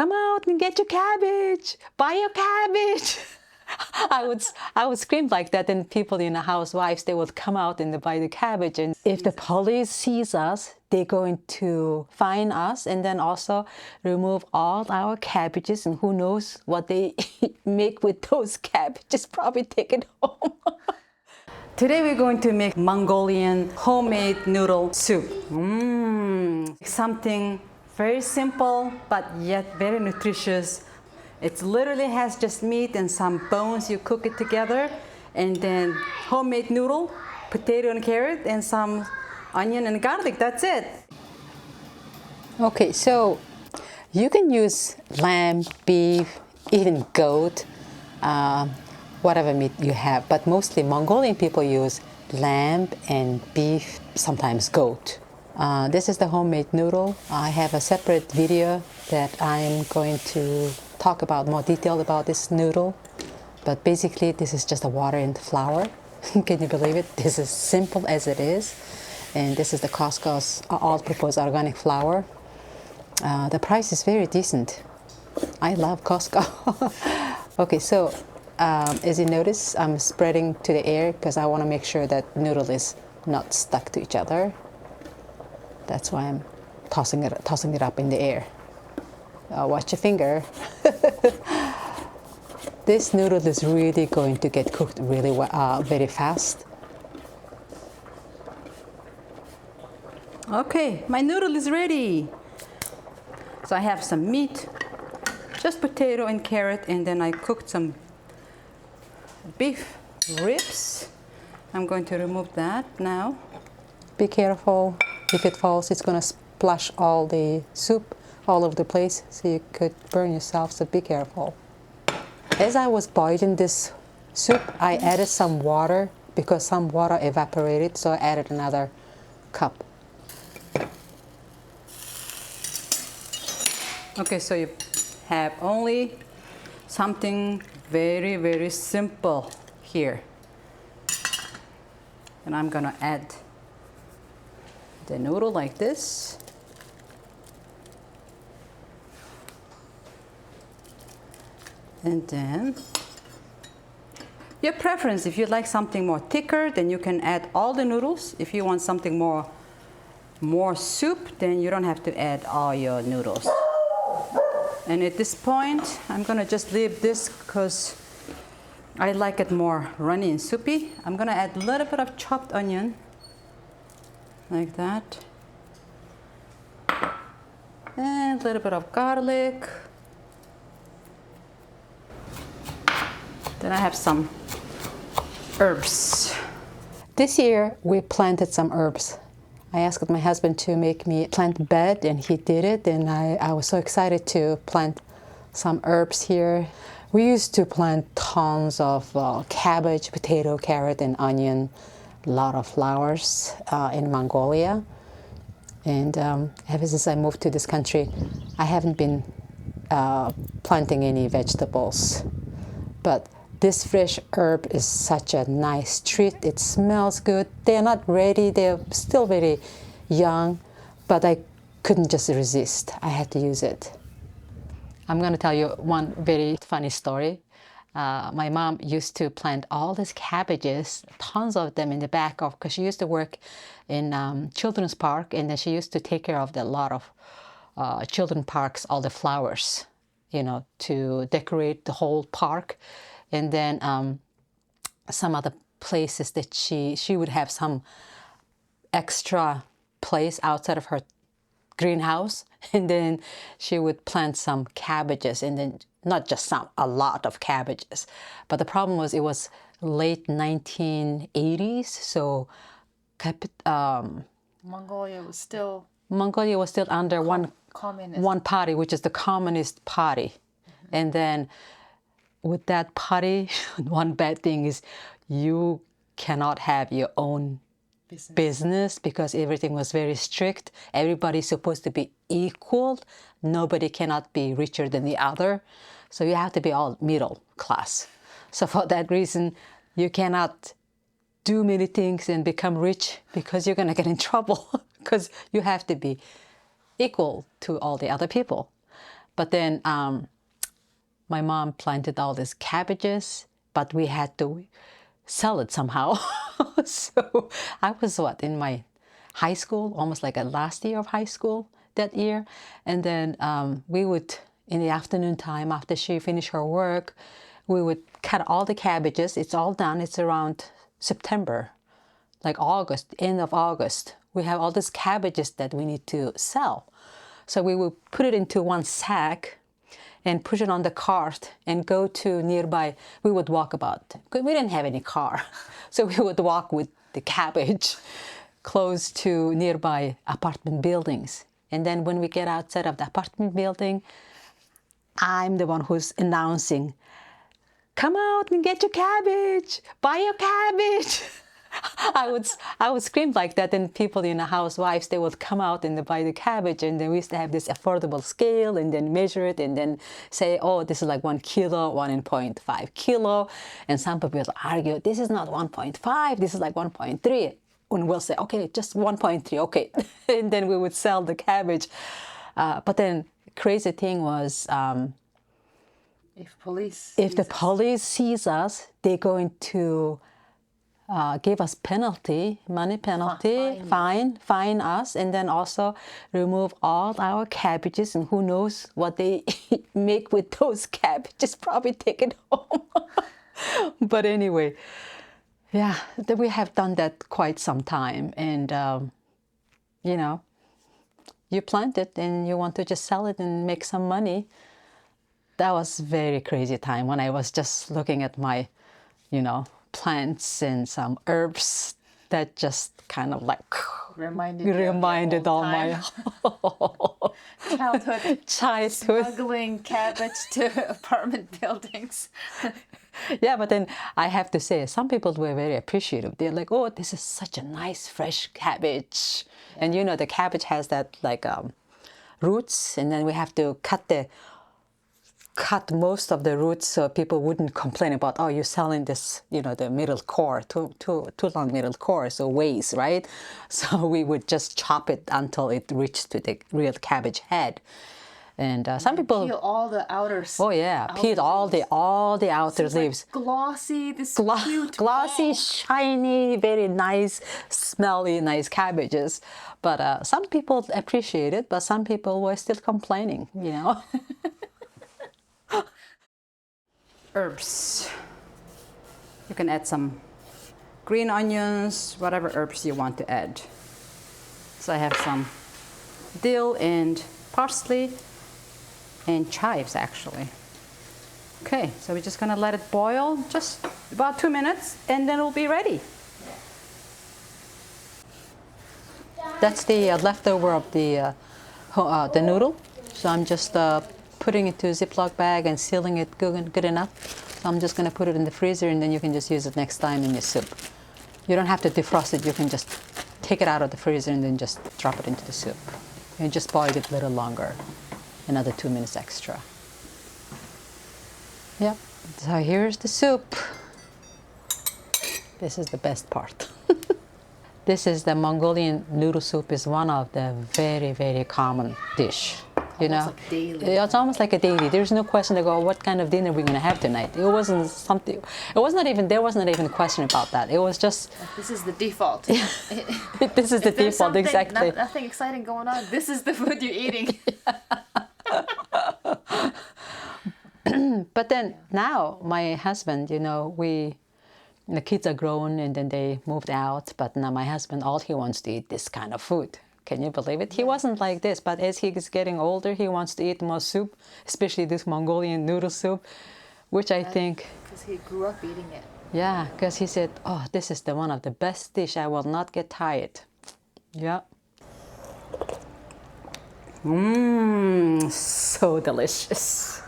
come out and get your cabbage, buy your cabbage. I would scream like that, and people in the housewives, they would come out and buy the cabbage. And if the police sees us, they're going to fine us and then also remove all our cabbages, and who knows what they make with those cabbages, probably take it home. Today we're going to make Mongolian homemade noodle soup. Something very simple but yet very nutritious. It literally has just meat and some bones. You cook it together, and then homemade noodle, potato and carrot, and some onion and garlic. That's it. Okay, so you can use lamb, beef, even goat, whatever meat you have, but mostly Mongolian people use lamb and beef, sometimes goat. This is the homemade noodle. I have a separate video that I'm going to talk about more detail about this noodle, but basically this is just the water and the flour. Can you believe it? This is simple as it is, and this is the Costco's all-purpose organic flour. The price is very decent. I love Costco. Okay, so as you notice, I'm spreading to the air because I want to make sure that noodle is not stuck to each other. That's why I'm tossing it up in the air. Watch your finger. This noodle is really going to get cooked really very fast. Okay, my noodle is ready. So I have some meat, just potato and carrot, and then I cooked some beef ribs. I'm going to remove that now. Be careful. If it falls, it's going to splash all the soup all over the place, so you could burn yourself, so be careful. As I was boiling this soup, I added some water because some water evaporated, so I added another cup. Okay, so you have only something very, very simple here. And I'm gonna add the noodle like this. And then your preference, if you'd like something more thicker, then you can add all the noodles. If you want something more soup, then you don't have to add all your noodles. And at this point, I'm gonna just leave this because I like it more runny and soupy. I'm gonna add a little bit of chopped onion, like that. And a little bit of garlic. Then I have some herbs. This year we planted some herbs. I asked my husband to make me plant a bed, and he did it, and I was so excited to plant some herbs here. We used to plant tons of cabbage, potato, carrot, and onion, a lot of flowers in Mongolia. And ever since I moved to this country, I haven't been planting any vegetables. But this fresh herb is such a nice treat. It smells good. They're not ready. They're still very young, but I couldn't just resist. I had to use it. I'm going to tell you one very funny story. My mom used to plant all these cabbages, tons of them in the back of, because she used to work in children's park, and then she used to take care of a lot of children's parks, all the flowers, you know, to decorate the whole park. And then some other places that she would have some extra place outside of her greenhouse, and then she would plant some cabbages, and then not just some, a lot of cabbages. But the problem was it was late 1980s, so Mongolia was still under communist. one party, which is the Communist Party. Mm-hmm. And then with that party, one bad thing is you cannot have your own business because everything was very strict. Everybody's supposed to be equal. Nobody cannot be richer than the other. So you have to be all middle class. So for that reason, you cannot do many things and become rich because you're going to get in trouble because you have to be equal to all the other people. But then my mom planted all these cabbages, but we had to sell it somehow. So I was in my high school, almost like a last year of high school that year. And then we would, in the afternoon time, after she finished her work, we would cut all the cabbages. It's all done. It's around September, like August, end of August. We have all these cabbages that we need to sell. So we would put it into one sack and push it on the cart and go to nearby. We would walk about, because we didn't have any car. So we would walk with the cabbage close to nearby apartment buildings. And then when we get outside of the apartment building, I'm the one who's announcing, "Come out and get your cabbage, buy your cabbage." I would scream like that, and people, housewives, they would come out and buy the cabbage, and then we used to have this affordable scale and then measure it and then say, oh, this is like 1 kilo, 1.5 kilo. And some people will argue, this is not 1.5, this is like 1.3. And we'll say, okay, just 1.3, okay. And then we would sell the cabbage. But then crazy thing was, if the police sees us, they're going to give us money penalty, fine us, and then also remove all our cabbages, and who knows what they make with those cabbages, probably take it home. But anyway, yeah, we have done that quite some time, and you plant it and you want to just sell it and make some money. That was very crazy time when I was just looking at my, plants and some herbs that just kind of like reminded all my childhood smuggling cabbage to apartment buildings. Yeah, but then I have to say, some people were very appreciative. They're like, oh, this is such a nice fresh cabbage. Yeah. And the cabbage has that like roots, and then we have to cut most of the roots so people wouldn't complain about, oh, you're selling this, the middle core, too long middle core, so waste, right? So we would just chop it until it reached to the real cabbage head. And some people peel all the outer. Oh yeah, peel all the outer leaves. Like glossy, cute, glossy, shiny, very nice, smelly, nice cabbages. But some people appreciate it, but some people were still complaining, Herbs. You can add some green onions, whatever herbs you want to add. So I have some dill and parsley and chives, actually. Okay, so we're just gonna let it boil just about 2 minutes, and then it'll be ready. That's the leftover of the noodle. So I'm just putting it to a Ziploc bag and sealing it good enough. So I'm just gonna put it in the freezer, and then you can just use it next time in your soup. You don't have to defrost it. You can just take it out of the freezer and then just drop it into the soup. And just boil it a little longer. Another 2 minutes extra. Yep, so here's the soup. This is the best part. This is the Mongolian noodle soup, is one of the very, very common dish. Like daily. It's almost like a daily. There's no question to go, what kind of dinner we're going to have tonight. It wasn't something, there wasn't even a question about that. It was just... This is the default. This is the default, exactly. Nothing exciting going on. This is the food you're eating. But then now, my husband, the kids are grown and then they moved out. But now my husband, all he wants to eat this kind of food. Can you believe it? He wasn't like this, but as he is getting older, he wants to eat more soup, especially this Mongolian noodle soup, which I think... Because he grew up eating it. Yeah, because he said, oh, this is one of the best dish. I will not get tired. Yeah. Mmm, so delicious.